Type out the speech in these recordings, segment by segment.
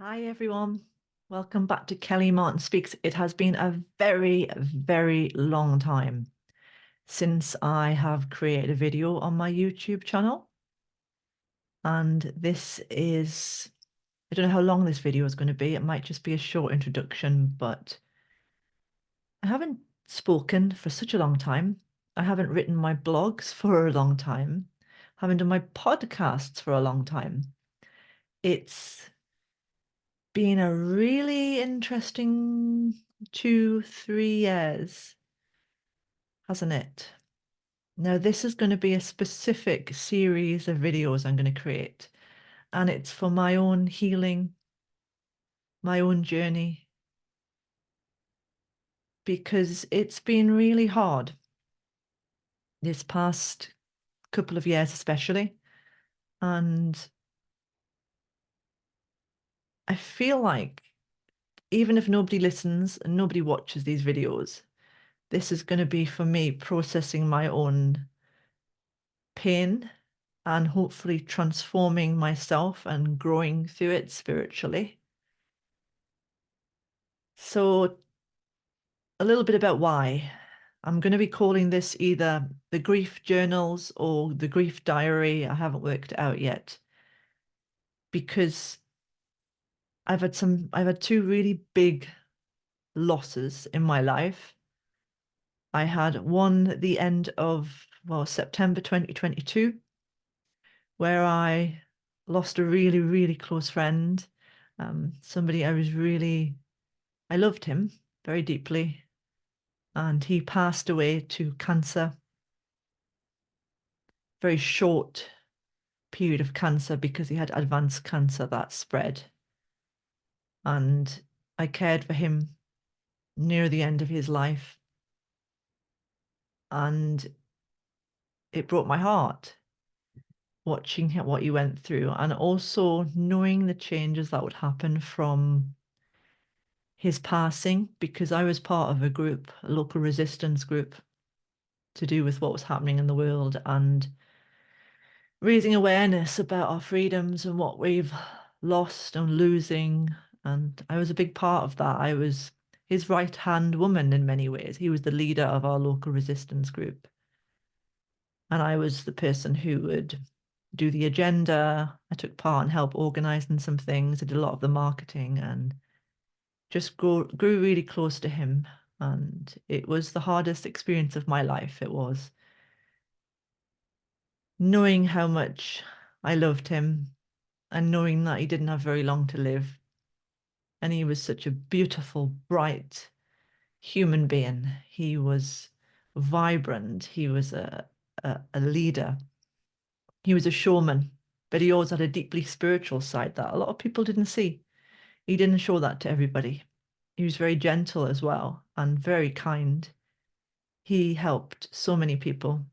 Hi, everyone. Welcome back to Kelly Martin Speaks. It has been a very, very long time since I have created a video on my YouTube channel. And I don't know how long this video is going to be. It might just be a short introduction, but I haven't spoken for such a long time. I haven't written my blogs for a long time. I haven't done my podcasts for a long time. It's been a really interesting 2, 3 years, hasn't it? Now, this is going to be a specific series of videos I'm going to create, and it's for my own healing, my own journey, because it's been really hard this past couple of years, especially. And I feel like even if nobody listens and nobody watches these videos, this is going to be for me processing my own pain and hopefully transforming myself and growing through it spiritually. So, a little bit about why. I'm going to be calling this either the grief journals or the grief diary. I haven't worked it out yet because I've had two really big losses in my life. I had one at the end of, well, September 2022, where I lost a really, really close friend. Somebody I loved him very deeply, and he passed away to cancer. Very short period of cancer because he had advanced cancer that spread. And I cared for him near the end of his life, and it broke my heart watching what he went through, and also knowing the changes that would happen from his passing, because I was part of a group, a local resistance group, to do with what was happening in the world and raising awareness about our freedoms and what we've lost and losing. And I was a big part of that. I was his right hand woman in many ways. He was the leader of our local resistance group. And I was the person who would do the agenda. I took part and helped organizing some things. I did a lot of the marketing and just grew really close to him. And it was the hardest experience of my life. It was knowing how much I loved him and knowing that he didn't have very long to live. And he was such a beautiful, bright human being. He was vibrant. He was a leader. He was a showman, but he always had a deeply spiritual side that a lot of people didn't see. He didn't show that to everybody. He was very gentle as well and very kind. He helped so many people.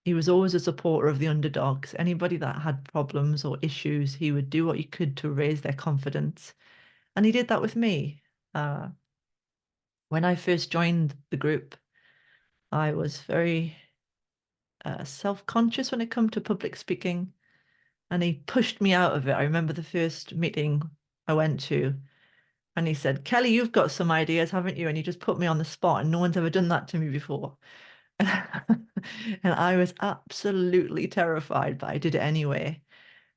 He was always a supporter of the underdogs. Anybody that had problems or issues, he would do what he could to raise their confidence. And he did that with me. Uh, when I first joined the group, I was very self-conscious when it come to public speaking, and he pushed me out of it. I remember the first meeting I went to, and he said, "Kelly, you've got some ideas, haven't you?" And he just put me on the spot, and no one's ever done that to me before. And I was absolutely terrified, but I did it anyway.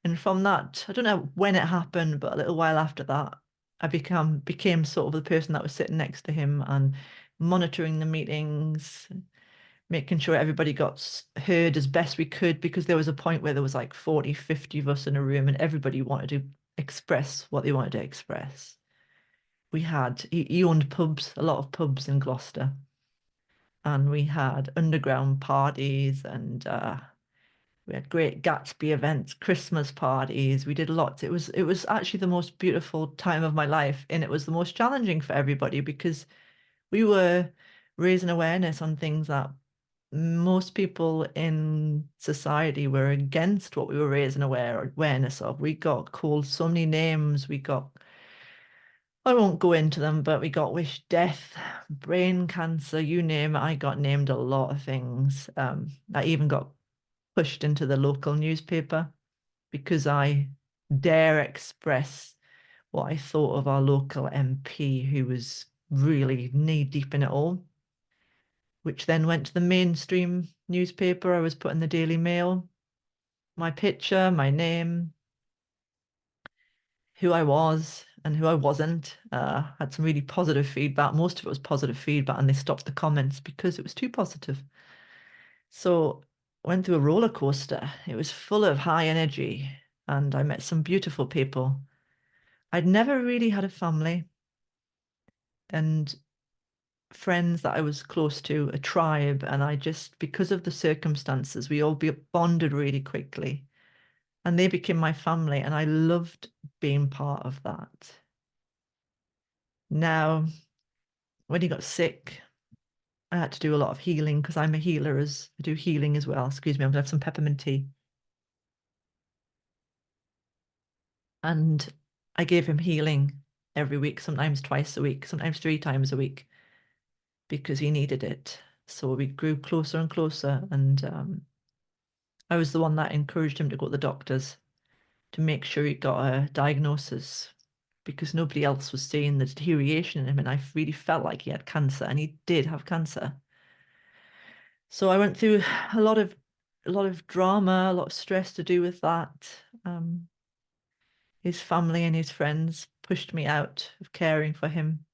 And from that, I don't know when it happened, but a little while after that, I became sort of the person that was sitting next to him and monitoring the meetings, making sure everybody got heard as best we could, because there was a point where there was like 40, 50 of us in a room and everybody wanted to express what they wanted to express. He owned pubs, a lot of pubs in Gloucester, and we had underground parties and we had great Gatsby events, Christmas parties. We did lots. It was actually the most beautiful time of my life, and it was the most challenging for everybody because we were raising awareness on things that most people in society were against what we were raising awareness of. We got called so many names. I won't go into them, but we got wished death, brain cancer, you name it. I got named a lot of things. I even got pushed into the local newspaper because I dare express what I thought of our local MP, who was really knee deep in it all, which then went to the mainstream newspaper. I was put in the Daily Mail, my picture, my name, who I was and who I wasn't. Had some really positive feedback. Most of it was positive feedback, and they stopped the comments because it was too positive. So went through a roller coaster. It was full of high energy, and I met some beautiful people. I'd never really had a family and friends that I was close to, a tribe, and I just, because of the circumstances, we all bonded really quickly, and they became my family, and I loved being part of that. Now, when he got sick, I had to do a lot of healing because I'm a healer, as I do healing as well. Excuse me, I'm gonna have some peppermint tea. And I gave him healing every week, sometimes twice a week, sometimes 3 times a week, because he needed it. So we grew closer and closer. And I was the one that encouraged him to go to the doctors to make sure he got a diagnosis because nobody else was seeing the deterioration in him. And I really felt like he had cancer, and he did have cancer. So I went through a lot of drama, a lot of stress to do with that. His family and his friends pushed me out of caring for him,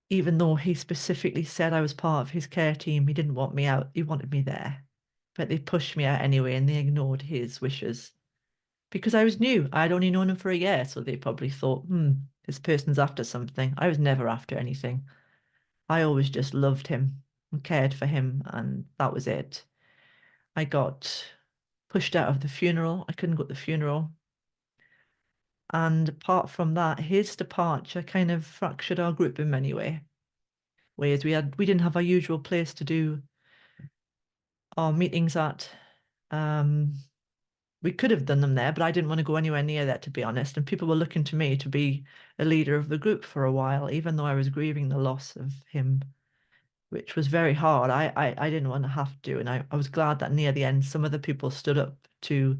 even though he specifically said I was part of his care team. He didn't want me out, he wanted me there. But they pushed me out anyway, and they ignored his wishes because I was new. I'd only known him for a year, so they probably thought, this person's after something. I was never after anything. I always just loved him and cared for him, and that was it. I got pushed out of the funeral. I couldn't go to the funeral. And apart from that, his departure kind of fractured our group in many ways. We didn't have our usual place to do our meetings at. Um, we could have done them there, but I didn't want to go anywhere near that, to be honest. And people were looking to me to be a leader of the group for a while, even though I was grieving the loss of him, which was very hard. I didn't want to have to, and I was glad that near the end some of the people stood up to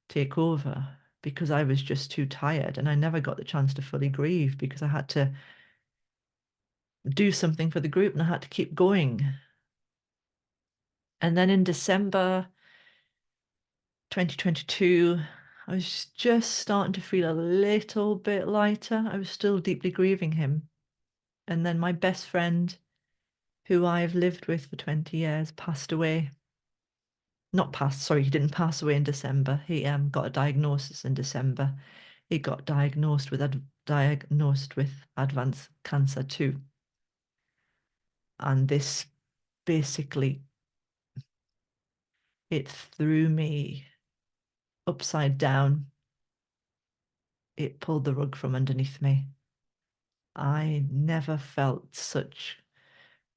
take over because I was just too tired, and I never got the chance to fully grieve because I had to do something for the group and I had to keep going. And then in December 2022, I was just starting to feel a little bit lighter. I was still deeply grieving him. And then my best friend, who I've lived with for 20 years, passed away. Not passed, sorry, he didn't pass away in December. He got a diagnosis in December. He got diagnosed with advanced cancer too. And this basically, it threw me upside down. It pulled the rug from underneath me. I never felt such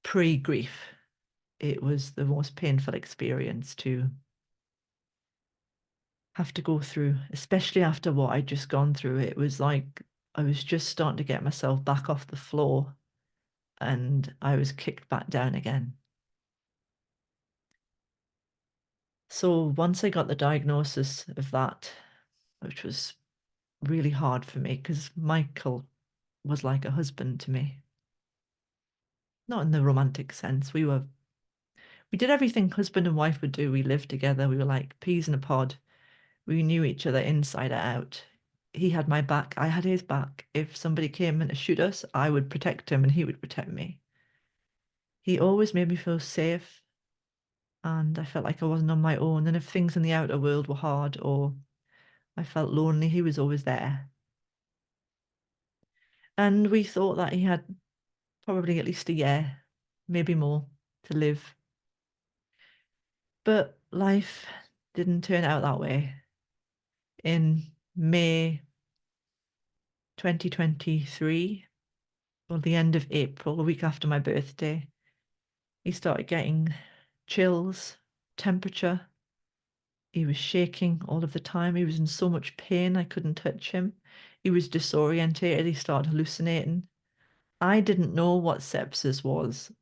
pre-grief. It was the most painful experience to have to go through, especially after what I'd just gone through. It was like I was just starting to get myself back off the floor and I was kicked back down again. So once I got the diagnosis of that, which was really hard for me because Michael was like a husband to me. Not in the romantic sense. We did everything husband and wife would do. We lived together. We were like peas in a pod. We knew each other inside out. He had my back. I had his back. If somebody came in to shoot us, I would protect him and he would protect me. He always made me feel safe and I felt like I wasn't on my own. And if things in the outer world were hard or I felt lonely, he was always there. And we thought that he had probably at least a year, maybe more, to live. But life didn't turn out that way. In May 2023, well, the end of April, a week after my birthday, he started getting chills, temperature. He was shaking all of the time. He was in so much pain, I couldn't touch him. He was disorientated. He started hallucinating. I didn't know what sepsis was.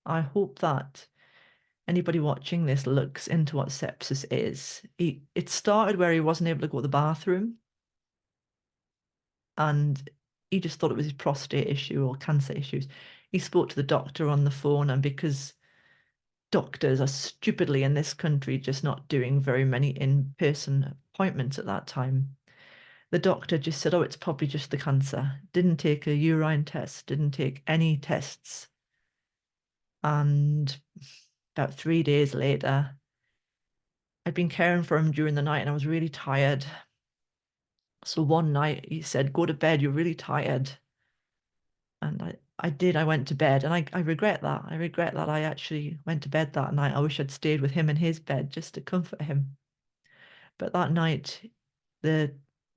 I hope that anybody watching this looks into what sepsis is. It started where he wasn't able to go to the bathroom. and he just thought it was his prostate issue or cancer issues. He spoke to the doctor on the phone, and because doctors are stupidly in this country just not doing very many in-person appointments at that time, the doctor just said, oh, it's probably just the cancer. Didn't take a urine test, didn't take any tests. And about 3 days later, I'd been caring for him during the night and I was really tired. So one night he said, go to bed, you're really tired. And I did, I went to bed, and I regret that. I regret that I actually went to bed that night. I wish I'd stayed with him in his bed just to comfort him. But that night, the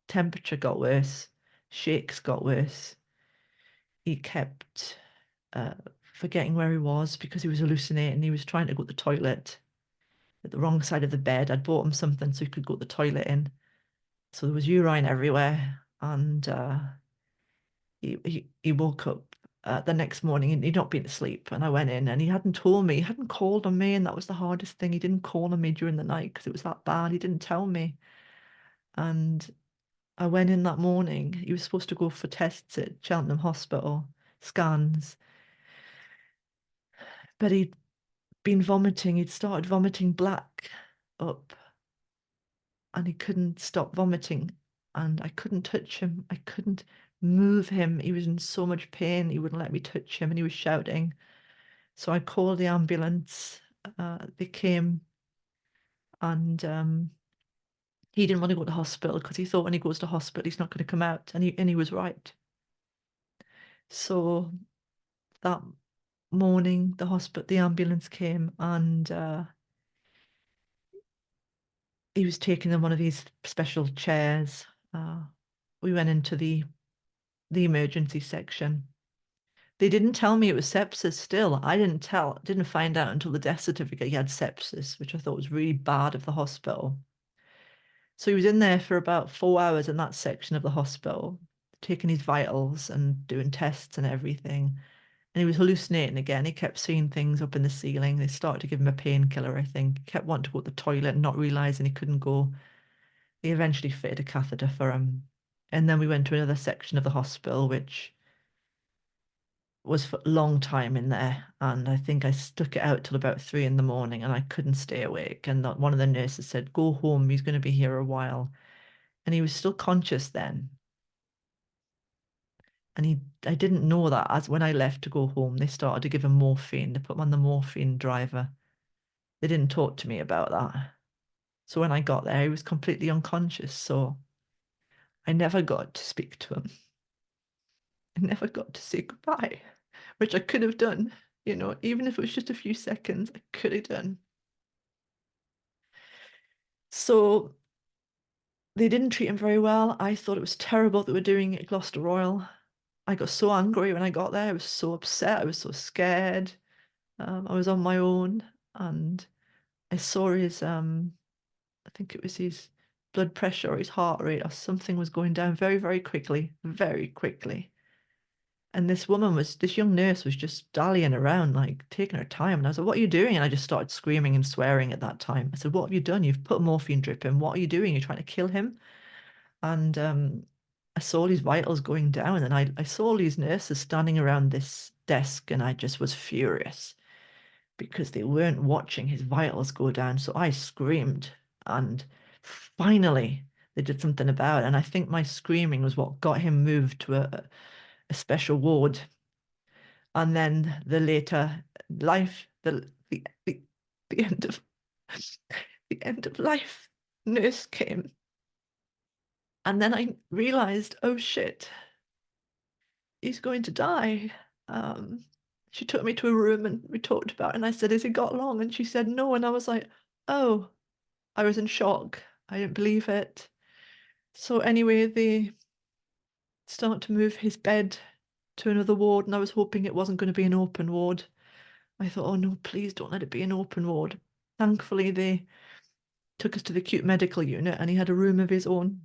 temperature got worse, shakes got worse. He kept uh, forgetting where he was because he was hallucinating. He was trying to go to the toilet at the wrong side of the bed. I'd bought him something so he could go to the toilet in. So there was urine everywhere. And he woke up the next morning and he'd not been asleep. And I went in and he hadn't told me, he hadn't called on me. And that was the hardest thing. He didn't call on me during the night because it was that bad. He didn't tell me. And I went in that morning. He was supposed to go for tests at Cheltenham Hospital, scans. But he'd been vomiting. He'd started vomiting black up and he couldn't stop vomiting. And I couldn't touch him. I couldn't move him. He was in so much pain. He wouldn't let me touch him and he was shouting. So I called the ambulance. They came and he didn't want to go to hospital because he thought when he goes to hospital, he's not going to come out. And he was right. So that morning, the ambulance came and he was taken in one of these special chairs. We went into the emergency section. They didn't tell me it was sepsis still. I didn't find out until the death certificate he had sepsis, which I thought was really bad of the hospital. So he was in there for about 4 hours in that section of the hospital, taking his vitals and doing tests and everything. And he was hallucinating again. He kept seeing things up in the ceiling. They started to give him a painkiller, I think. He kept wanting to go to the toilet and not realizing he couldn't go. They eventually fitted a catheter for him. And then we went to another section of the hospital, which was for a long time in there. And I think I stuck it out till about 3 in the morning and I couldn't stay awake. And one of the nurses said, go home, he's going to be here a while. And he was still conscious then. And I didn't know that as when I left to go home, they started to give him morphine. They put him on the morphine driver. They didn't talk to me about that. So when I got there, he was completely unconscious. So I never got to speak to him. I never got to say goodbye, which I could have done, even if it was just a few seconds, I could have done. So they didn't treat him very well. I thought it was terrible that we're doing it at Gloucester Royal. I got so angry when I got there. I was so upset. I was so scared. I was on my own and I saw his, I think it was his blood pressure or his heart rate or something was going down very, very quickly, very quickly. And this young nurse was just dallying around, like taking her time. And I said, what are you doing? And I just started screaming and swearing at that time. I said, what have you done? You've put a morphine drip in. What are you doing? You're trying to kill him? And I saw all these vitals going down and I saw all these nurses standing around this desk and I just was furious because they weren't watching his vitals go down. So I screamed and finally they did something about it. And I think my screaming was what got him moved to a special ward. And then the later life, the end of the end of life nurse came. And then I realized, oh shit, he's going to die. She took me to a room and we talked about it. And I said, has he got long? And she said, no. And I was like, oh, I was in shock. I didn't believe it. So anyway, they start to move his bed to another ward. And I was hoping it wasn't going to be an open ward. I thought, oh no, please don't let it be an open ward. Thankfully, they took us to the acute medical unit and he had a room of his own.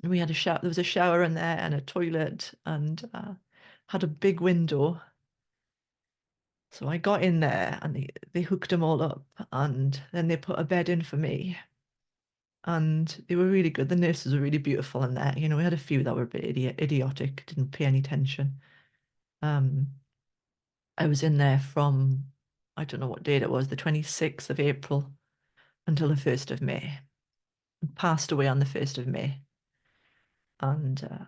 We had a shower, there was a shower in there and a toilet and had a big window. So I got in there and they hooked them all up and then they put a bed in for me. and they were really good. The nurses were really beautiful in there. We had a few that were a bit idiotic, didn't pay any attention. Um, I was in there from, I don't know what date it was, the 26th of April until the 1st of May. Passed away on the 1st of May. And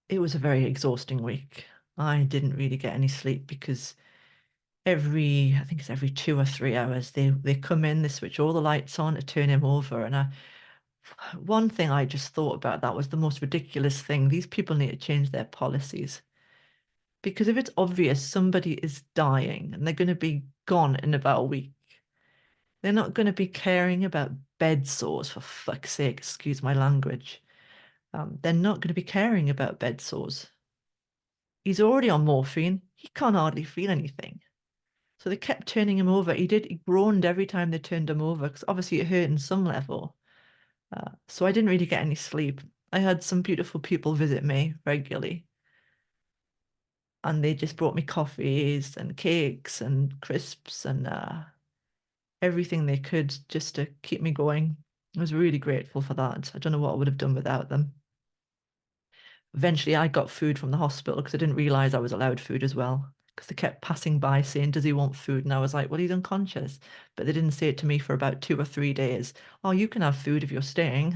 it was a very exhausting week. I didn't really get any sleep because I think it's every 2 or 3 hours, they come in, they switch all the lights on to turn him over. And one thing I just thought about that was the most ridiculous thing. These people need to change their policies. Because if it's obvious somebody is dying and they're going to be gone in about a week, they're not going to be caring about bed sores, for fuck's sake, excuse my language. They're not going to be caring about bed sores. He's already on morphine. He can't hardly feel anything. So they kept turning him over. He groaned every time they turned him over because obviously it hurt in some level. So I didn't really get any sleep. I had some beautiful people visit me regularly, and they just brought me coffees and cakes and crisps and everything they could just to keep me going. I was really grateful for that. I don't know what I would have done without them. Eventually, I got food from the hospital because I didn't realize I was allowed food as well. Because they kept passing by saying, "Does he want food?" And I was like, "Well, he's unconscious." But they didn't say it to me for about 2 or 3 days. "Oh, you can have food if you're staying."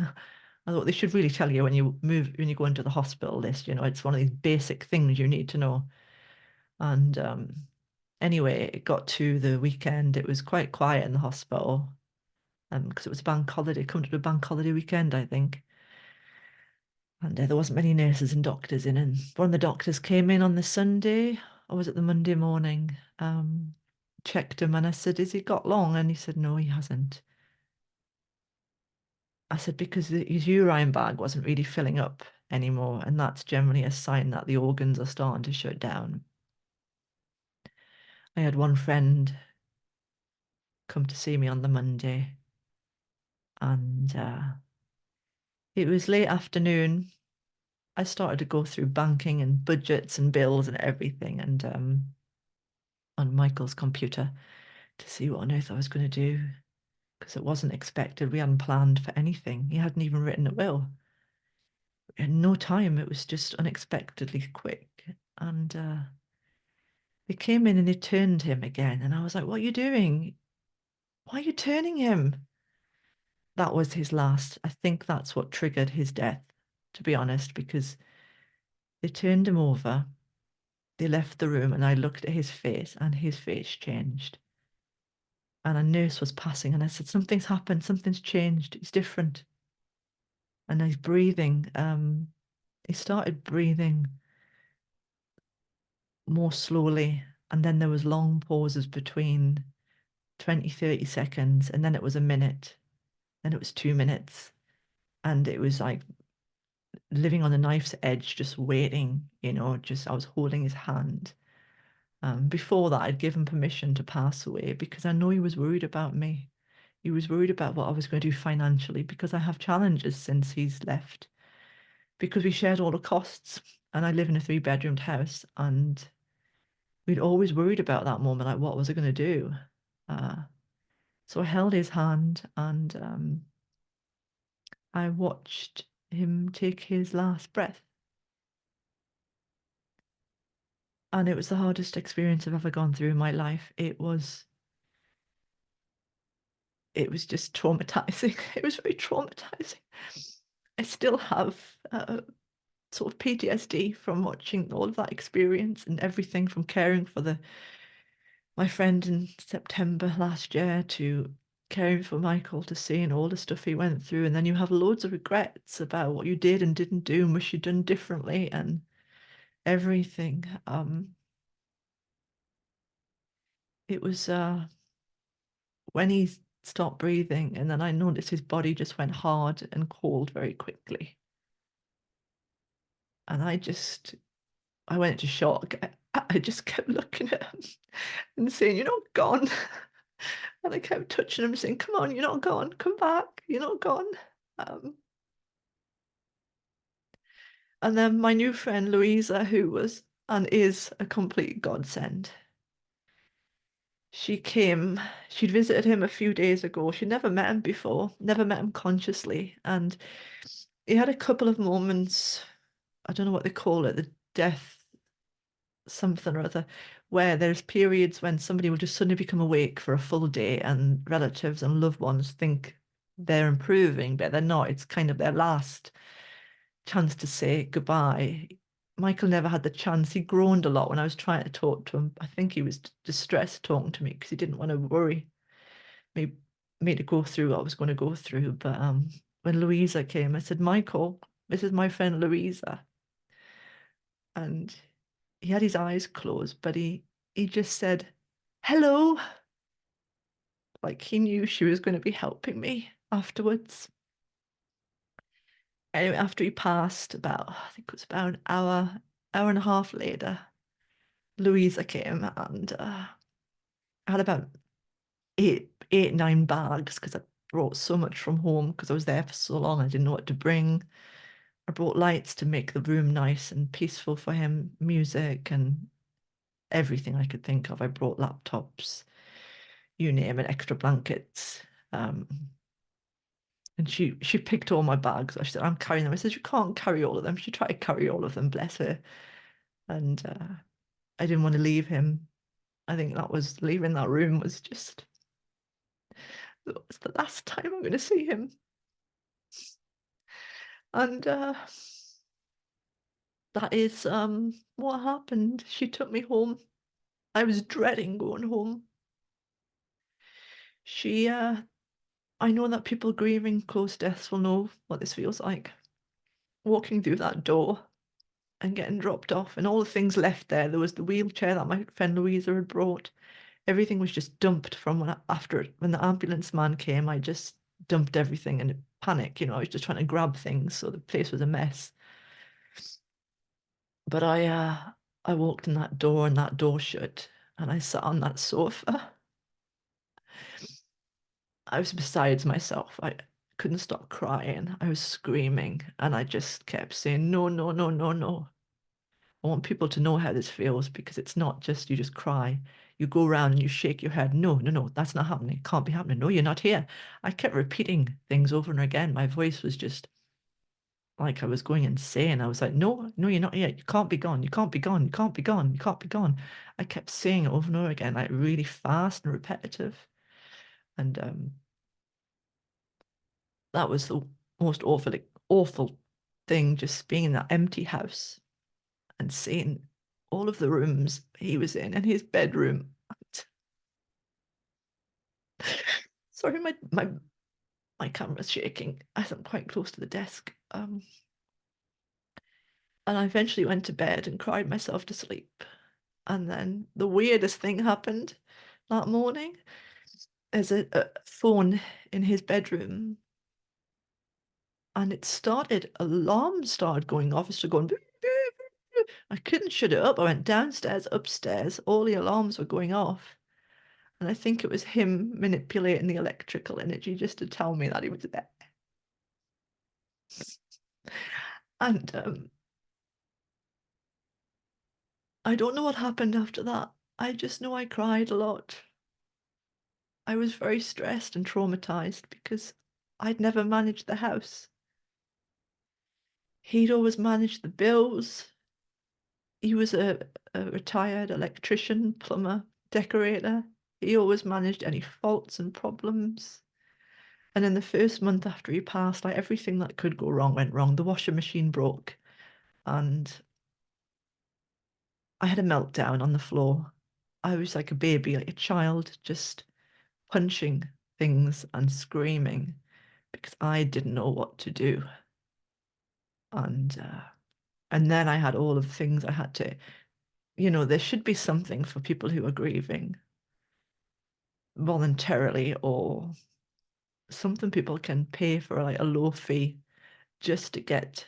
I thought they should really tell you when you go into the hospital list. It's one of these basic things you need to know. And anyway, it got to the weekend. It was quite quiet in the hospital because it was a bank holiday, come to a bank holiday weekend, I think. And there wasn't many nurses and doctors in. And one of the doctors came in on the Sunday, or was it the Monday morning? Checked him and I said, "Has he got long?" And he said, "No, he hasn't." I said, "Because his urine bag wasn't really filling up anymore. And that's generally a sign that the organs are starting to shut down." I had one friend come to see me on the Monday, and it was late afternoon. I started to go through banking and budgets and bills and everything, and on Michael's computer to see what on earth I was going to do because it wasn't expected. We hadn't planned for anything. He hadn't even written a will. In no time, it was just unexpectedly quick. And they came in and they turned him again. And I was like, "What are you doing? Why are you turning him?" That was his last. I think that's what triggered his death, to be honest, because they turned him over. They left the room and I looked at his face and his face changed. And a nurse was passing and I said, "Something's happened, something's changed, he's different." And he's breathing. He started breathing more slowly, and then there was long pauses between 20, 30 seconds, and then it was a minute, then it was 2 minutes, and it was like living on a knife's edge, just waiting, just I was holding his hand. Before that, I'd given permission to pass away because I know he was worried about me. He was worried about what I was going to do financially because I have challenges since he's left. Because we shared all the costs, and I live in a three-bedroomed house, and we'd always worried about that moment, like what was I going to do? Uh, so I held his hand, and I watched him take his last breath, and it was the hardest experience I've ever gone through in my life. It was just traumatizing. It was very traumatizing. I still have sort of PTSD from watching all of that experience and everything from caring for my friend in September last year to caring for Michael to seeing all the stuff he went through. And then you have loads of regrets about what you did and didn't do and wish you'd done differently and everything. It was when he stopped breathing, and then I noticed his body just went hard and cold very quickly. And I went into shock. I just kept looking at him and saying, "You're not gone." And I kept touching him, saying, "Come on, you're not gone. Come back. You're not gone." Um, and then my new friend Louisa, who was and is a complete godsend, She came, she'd visited him a few days ago. She'd never met him before, never met him consciously. And he had a couple of moments, I don't know what they call it, the death something or other, where there's periods when somebody will just suddenly become awake for a full day and relatives and loved ones think they're improving, but they're not. It's kind of their last chance to say goodbye. Michael never had the chance. He groaned a lot when I was trying to talk to him. I think he was distressed talking to me because he didn't want to worry me, me to go through what I was going to go through. But when Louisa came, I said, Michael, this is my friend Louisa. And he had his eyes closed, but he just said, hello, like he knew she was going to be helping me afterwards. Anyway, after he passed, about I think it was about an hour and a half later, Louisa came and I had about eight, 9 bags because I brought so much from home because I was there for so long. I didn't know what to bring. I brought lights to make the room nice and peaceful for him, music and everything I could think of. I brought laptops, you name it, extra blankets. Um, and she picked all my bags. She said, I'm carrying them. I said, you can't carry all of them. She tried to carry all of them, bless her. And I didn't want to leave him. I think that was leaving that room was just it was the last time I'm going to see him. And that is what happened. She took me home. I was dreading going home. She I know that people grieving close deaths will know what this feels like. Walking through that door and getting dropped off and all the things left there. There was the wheelchair that my friend Louisa had brought. Everything was just dumped from when the ambulance man came. I just dumped everything in a panic. I was just trying to grab things, so the place was a mess. But I walked in that door and that door shut, and I sat on that sofa. I was besides myself. I couldn't stop crying. I was screaming, and I just kept saying, no, no, no, no, no. I want people to know how this feels because it's not just you just cry. You go around and you shake your head. No, no, no, that's not happening. It can't be happening. No, you're not here. I kept repeating things over and again. My voice was just like I was going insane. I was like, no, no, you're not here. You can't be gone. You can't be gone. You can't be gone. You can't be gone. I kept saying it over and over again, like really fast and repetitive. And that was the most awful thing, just being in that empty house and seeing all of the rooms he was in and his bedroom. Sorry, my camera's shaking as I'm quite close to the desk. And I eventually went to bed and cried myself to sleep. And then the weirdest thing happened that morning. There's a phone in his bedroom, and alarms started going off. It started going. Beep, beep, beep. I couldn't shut it up. I went downstairs, upstairs. All the alarms were going off. And I think it was him manipulating the electrical energy just to tell me that he was there. And I don't know what happened after that. I just know I cried a lot. I was very stressed and traumatized because I'd never managed the house. He'd always managed the bills. He was a retired electrician, plumber, decorator. He always managed any faults and problems. And in the first month after he passed, like everything that could go wrong went wrong. The washing machine broke, and I had a meltdown on the floor. I was like a baby, like a child, just punching things and screaming because I didn't know what to do. And and then I had all of the things I had to, there should be something for people who are grieving voluntarily or something people can pay for like a low fee just to get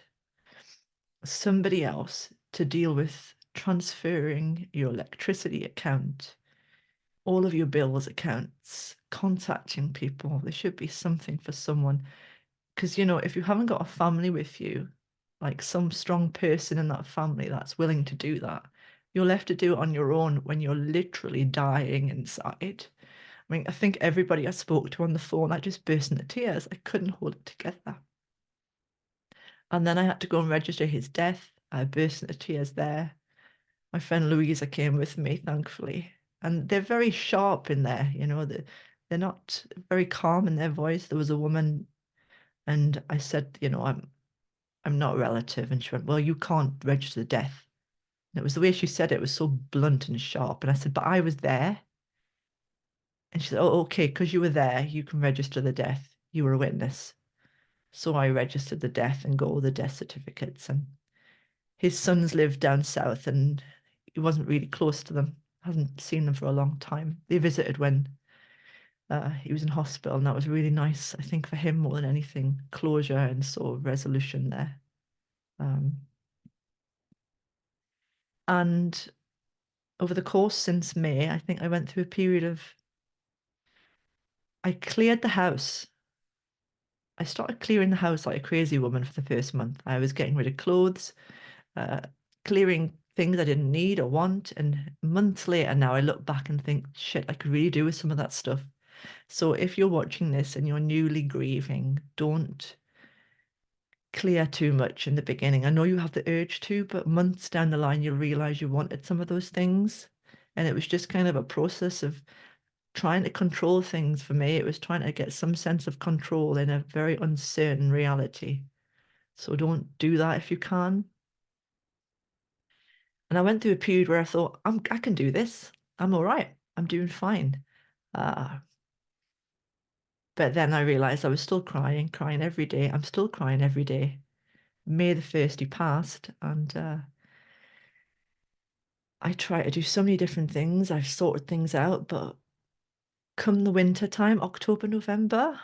somebody else to deal with transferring your electricity account, all of your bills accounts, contacting people. There should be something for someone. Because, if you haven't got a family with you, like some strong person in that family that's willing to do that, You're left to do it on your own when you're literally dying inside. I mean, I think everybody I spoke to on the phone, I just burst into tears. I couldn't hold it together. And then I had to go and register his death. I burst into tears there. My friend Louisa came with me, thankfully. And they're very sharp in there, they're not very calm in their voice. There was a woman, and I said, I'm not a relative. And she went, well, you can't register the death. And it was the way she said it was so blunt and sharp. And I said, but I was there. And she said, oh, okay, because you were there, you can register the death. You were a witness. So I registered the death and got all the death certificates. And his sons lived down south, and he wasn't really close to them. Hasn't seen them for a long time. They visited when he was in hospital, and that was really nice, I think, for him more than anything. Closure and sort of resolution there. Um, and over the course since May, I think I went through a period of, I cleared the house. I started clearing the house like a crazy woman for the first month. I was getting rid of clothes, uh, clearing things I didn't need or want. And months later now, I look back and think, shit, I could really do with some of that stuff. So if you're watching this and you're newly grieving, don't clear too much in the beginning. I know you have the urge to, but months down the line, you'll realize you wanted some of those things. And it was just kind of a process of trying to control things for me. It was trying to get some sense of control in a very uncertain reality. So don't do that if you can. And I went through a period where I thought, I can do this. I'm all right. I'm doing fine. Uh, but then I realized I was still crying every day. I'm still crying every day. May the 1st, he passed. And I try to do so many different things. I've sorted things out. But come the winter time, October, November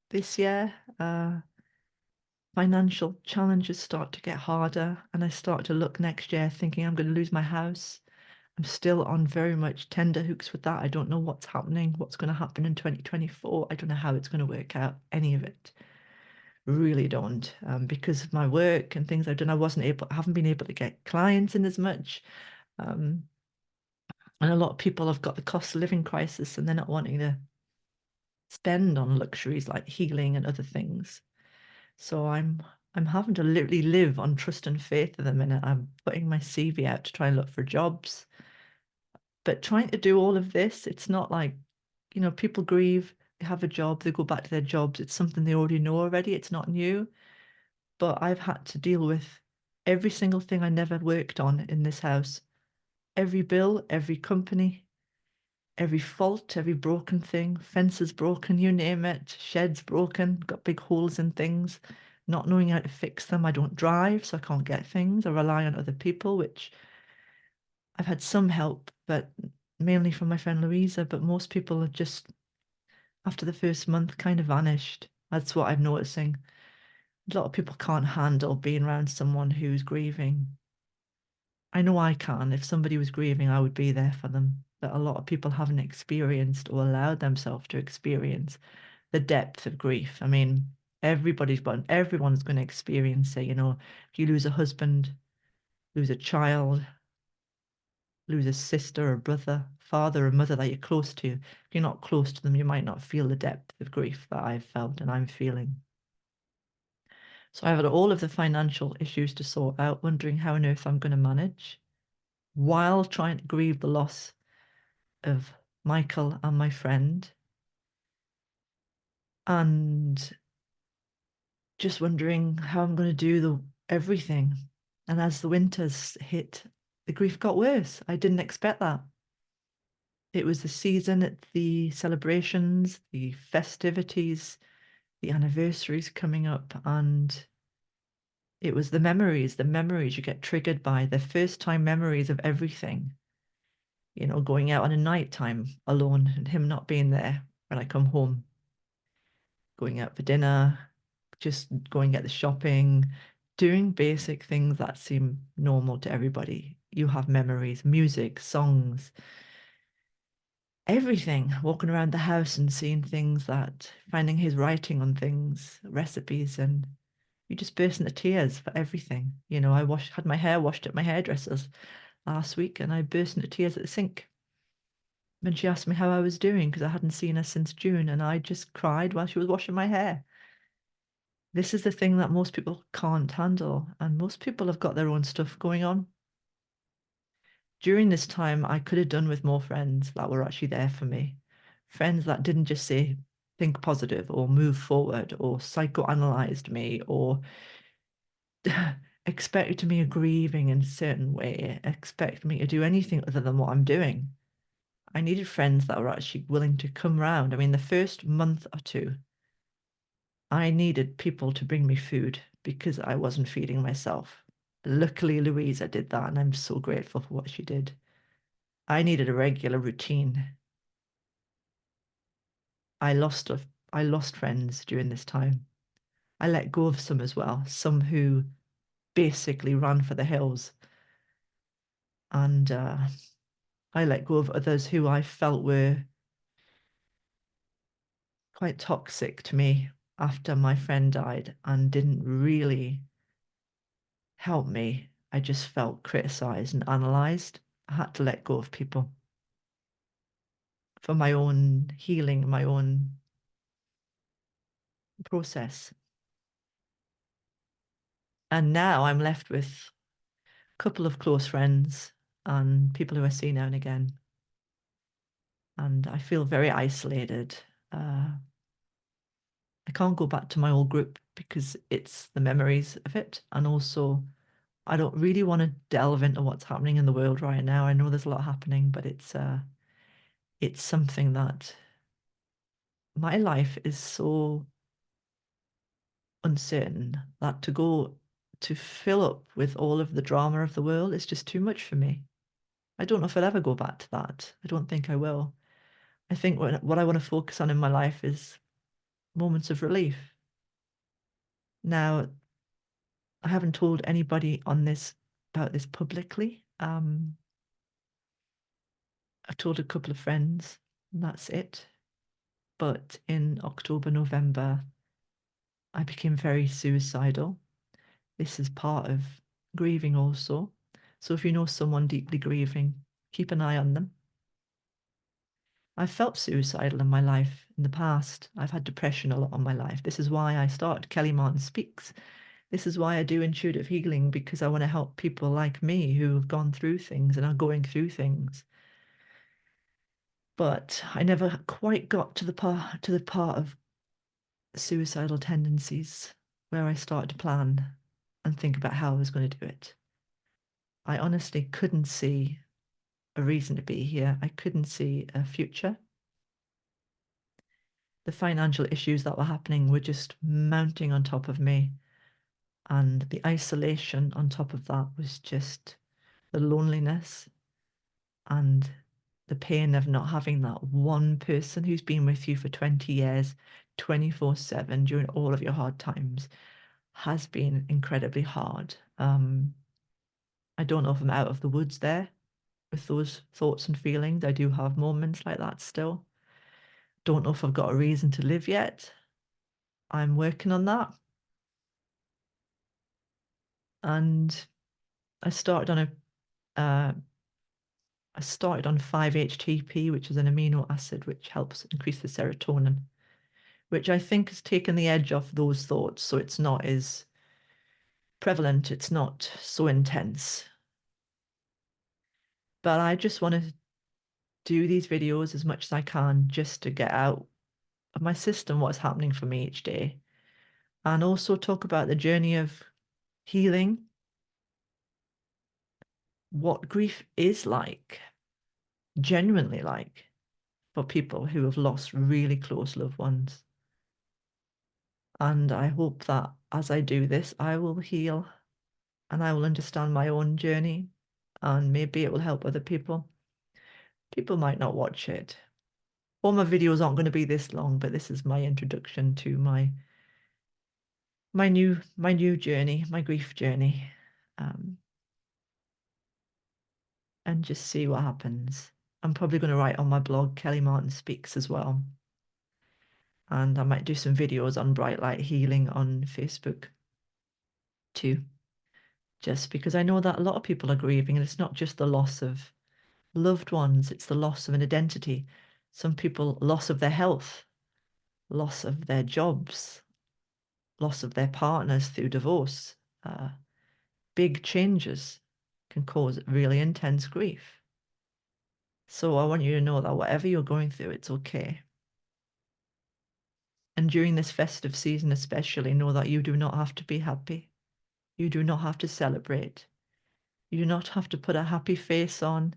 this year, financial challenges start to get harder. And I start to look next year thinking I'm going to lose my house. I'm still on very much tender hooks with that. I don't know what's happening, what's going to happen in 2024. I don't know how it's going to work out, any of it. Really don't. Because of my work and things I've done, I haven't been able to get clients in as much. Um, and a lot of people have got the cost of living crisis and they're not wanting to spend on luxuries like healing and other things. So I'm having to literally live on trust and faith at the minute. I'm putting my CV out to try and look for jobs. But trying to do all of this, it's not like, people grieve, they have a job, they go back to their jobs. It's something they already know already. It's not new. But I've had to deal with every single thing I never worked on in this house. Every bill, every company, every fault, every broken thing, fences broken, you name it, sheds broken, got big holes in things, not knowing how to fix them. I don't drive, so I can't get things. I rely on other people, which I've had some help, but mainly from my friend Louisa. But most people are just, after the first month, kind of vanished. That's what I'm noticing. A lot of people can't handle being around someone who's grieving. I know I can. If somebody was grieving, I would be there for them. But a lot of people haven't experienced or allowed themselves to experience the depth of grief. I mean, everyone's going to experience it. If you lose a husband, lose a child, lose a sister or brother, father or mother that you're close to. If you're not close to them, you might not feel the depth of grief that I've felt and I'm feeling. So I've had all of the financial issues to sort out, wondering how on earth I'm going to manage while trying to grieve the loss of Michael and my friend. And just wondering how I'm going to do everything. And as the winters hit, the grief got worse. I didn't expect that. It was the season at the celebrations, the festivities, the anniversaries coming up, and it was the memories you get triggered by, the first time memories of everything. Going out on a night time alone and him not being there when I come home, going out for dinner, just going get the shopping, doing basic things that seem normal to everybody. You have memories, music, songs, everything, walking around the house and seeing things finding his writing on things, recipes, and you just burst into tears for everything. I had my hair washed at my hairdresser's last week and I burst into tears at the sink. And she asked me how I was doing because I hadn't seen her since June, and I just cried while she was washing my hair. This is the thing that most people can't handle, and most people have got their own stuff going on. During this time, I could have done with more friends that were actually there for me. Friends that didn't just say, think positive or move forward or psychoanalyzed me or expected me grieving in a certain way, expect me to do anything other than what I'm doing. I needed friends that were actually willing to come round. I mean, the first month or two, I needed people to bring me food because I wasn't feeding myself. Luckily, Louisa did that, and I'm so grateful for what she did. I needed a regular routine. I lost a, I lost friends during this time. I let go of some as well, some who basically ran for the hills, and I let go of others who I felt were quite toxic to me after my friend died and didn't really help me. I just felt criticized and analyzed. I had to let go of people for my own healing, my own process. And now I'm left with a couple of close friends and people who I see now and again. And I feel very isolated. I can't go back to my old group because it's the memories of it. And also, I don't really want to delve into what's happening in the world right now. I know there's a lot happening, but it's something that my life is so uncertain that to go to fill up with all of the drama of the world is just too much for me. I don't know if I'll ever go back to that. I don't think I will. I think what I want to focus on in my life is moments of relief. Now, I haven't told anybody on this about this publicly. I've told a couple of friends, and that's it. But in October, November, I became very suicidal. This is part of grieving also. So if you know someone deeply grieving, keep an eye on them. I've felt suicidal in my life in the past. I've had depression a lot in my life. This is why I started Kelly Martin Speaks. This is why I do intuitive healing, because I want to help people like me who have gone through things and are going through things. But I never quite got to the part of suicidal tendencies where I started to plan and think about how I was going to do it. I honestly couldn't see a reason to be here. I couldn't see a future. The financial issues that were happening were just mounting on top of me. And the isolation on top of that was just the loneliness and the pain of not having that one person who's been with you for 20 years, 24/7 during all of your hard times has been incredibly hard. I don't know if I'm out of the woods there with those thoughts and feelings. I do have moments like that still. Don't know if I've got a reason to live yet. I'm working on that. And I started on uh, I started on 5-HTP, which is an amino acid which helps increase the serotonin, which I think has taken the edge off those thoughts. So it's not as prevalent, it's not so intense. But I just want to do these videos as much as I can just to get out of my system what's happening for me each day. And also talk about the journey of healing, what grief is like, genuinely like, for people who have lost really close loved ones. And I hope that as I do this, I will heal and I will understand my own journey and maybe it will help other people. People might not watch it. All my videos aren't going to be this long, but this is my introduction to my new journey, my grief journey, um, and just see what happens. I'm probably going to write on my blog, Kelly Martin Speaks, as well. And I might do some videos on bright light healing on Facebook too. Just because I know that a lot of people are grieving, and it's not just the loss of loved ones, it's the loss of an identity. Some people, loss of their health, loss of their jobs, loss of their partners through divorce. Big changes can cause really intense grief. So I want you to know that whatever you're going through, it's okay. And during this festive season, especially, know that you do not have to be happy. You do not have to celebrate. You do not have to put a happy face on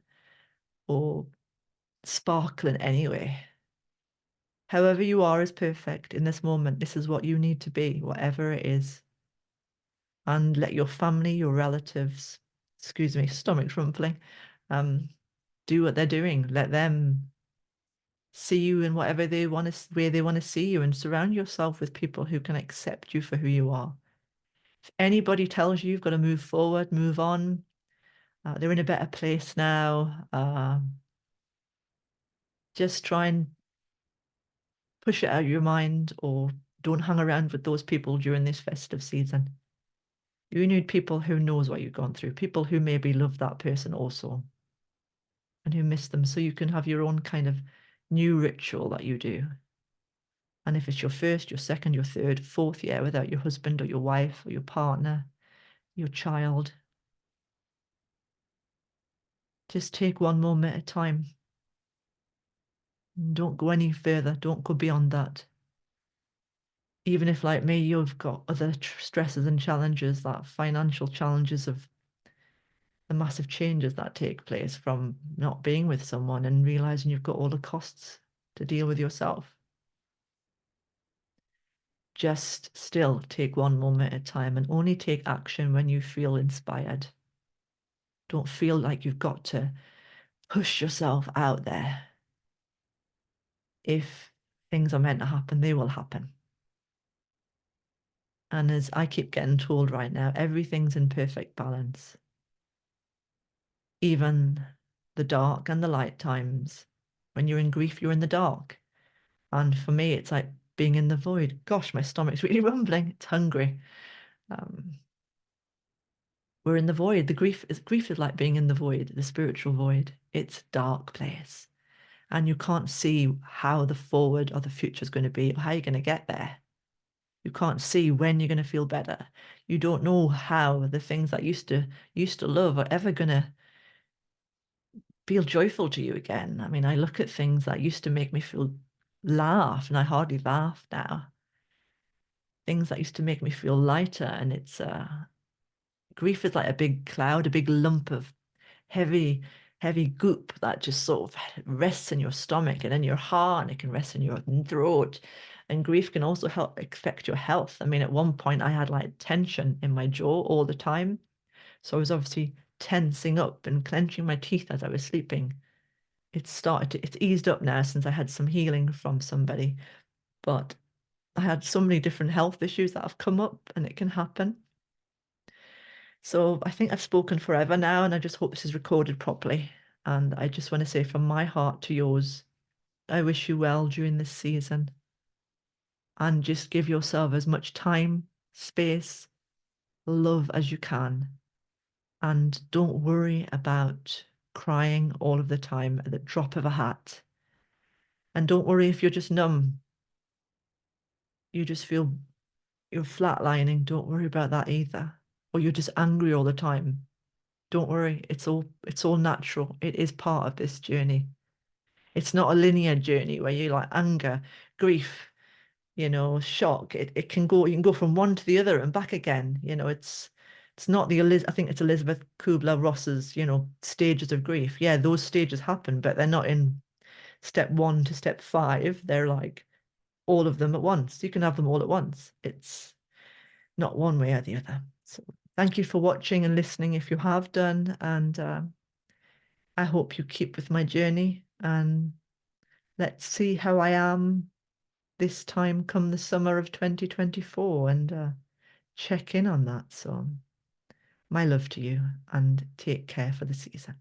or sparkle in any way. However you are is perfect in this moment. This is what you need to be, whatever it is. And let your family, your relatives, excuse me, stomach rumbling, do what they're doing. Let them see you in whatever they want to, where they want to see you, and surround yourself with people who can accept you for who you are. If anybody tells you you've got to move forward, move on, they're in a better place now, just try and push it out of your mind, or don't hang around with those people during this festive season. You need people who knows what you've gone through, people who maybe love that person also and who miss them, so you can have your own kind of new ritual that you do. And if it's your first, your second, your third, fourth year without your husband or your wife or your partner, your child, just take one moment at a time. Don't go any further. Don't go beyond that. Even if, like me, you've got other stresses and challenges, that financial challenges of the massive changes that take place from not being with someone and realizing you've got all the costs to deal with yourself. Just still take one moment at a time, and only take action when you feel inspired. Don't feel like you've got to push yourself out there. If things are meant to happen, they will happen. And as I keep getting told right now, everything's in perfect balance. Even the dark and the light times. When you're in grief, you're in the dark. And for me, it's like being in the void. Gosh, my stomach's really rumbling. It's hungry. Um, we're in the void. The grief is like being in the void, the spiritual void. It's a dark place. And you can't see how the forward or the future is going to be, or how you're going to get there. You can't see when you're going to feel better. You don't know how the things that used to love are ever going to feel joyful to you again. I mean, I look at things that used to make me feel laugh, and I hardly laugh now. Things that used to make me feel lighter, and it's grief is like a big cloud, a big lump of heavy, heavy goop that just sort of rests in your stomach and in your heart, and it can rest in your throat. And grief can also help affect your health. I mean, at one point I had like tension in my jaw all the time. So I was obviously tensing up and clenching my teeth as I was sleeping. It's eased up now since I had some healing from somebody. But I had so many different health issues that have come up, and it can happen. So I think I've spoken forever now, and I just hope this is recorded properly. And I just want to say from my heart to yours, I wish you well during this season, and just give yourself as much time, space, love as you can. And don't worry about crying all of the time at the drop of a hat. And don't worry if you're just numb, you just feel you're flatlining. Don't worry about that either. Or you're just angry all the time. Don't worry, it's all natural. It is part of this journey. It's not a linear journey where you like anger, grief, shock. It can go, you can go from one to the other and back again. It's not I think it's Elizabeth Kubler-Ross's, stages of grief. Yeah, those stages happen, but they're not in step 1 to step 5. They're like all of them at once. You can have them all at once. It's not one way or the other. So thank you for watching and listening if you have done. And I hope you keep with my journey, and let's see how I am this time come the summer of 2024, and check in on that. So my love to you, and take care for the season.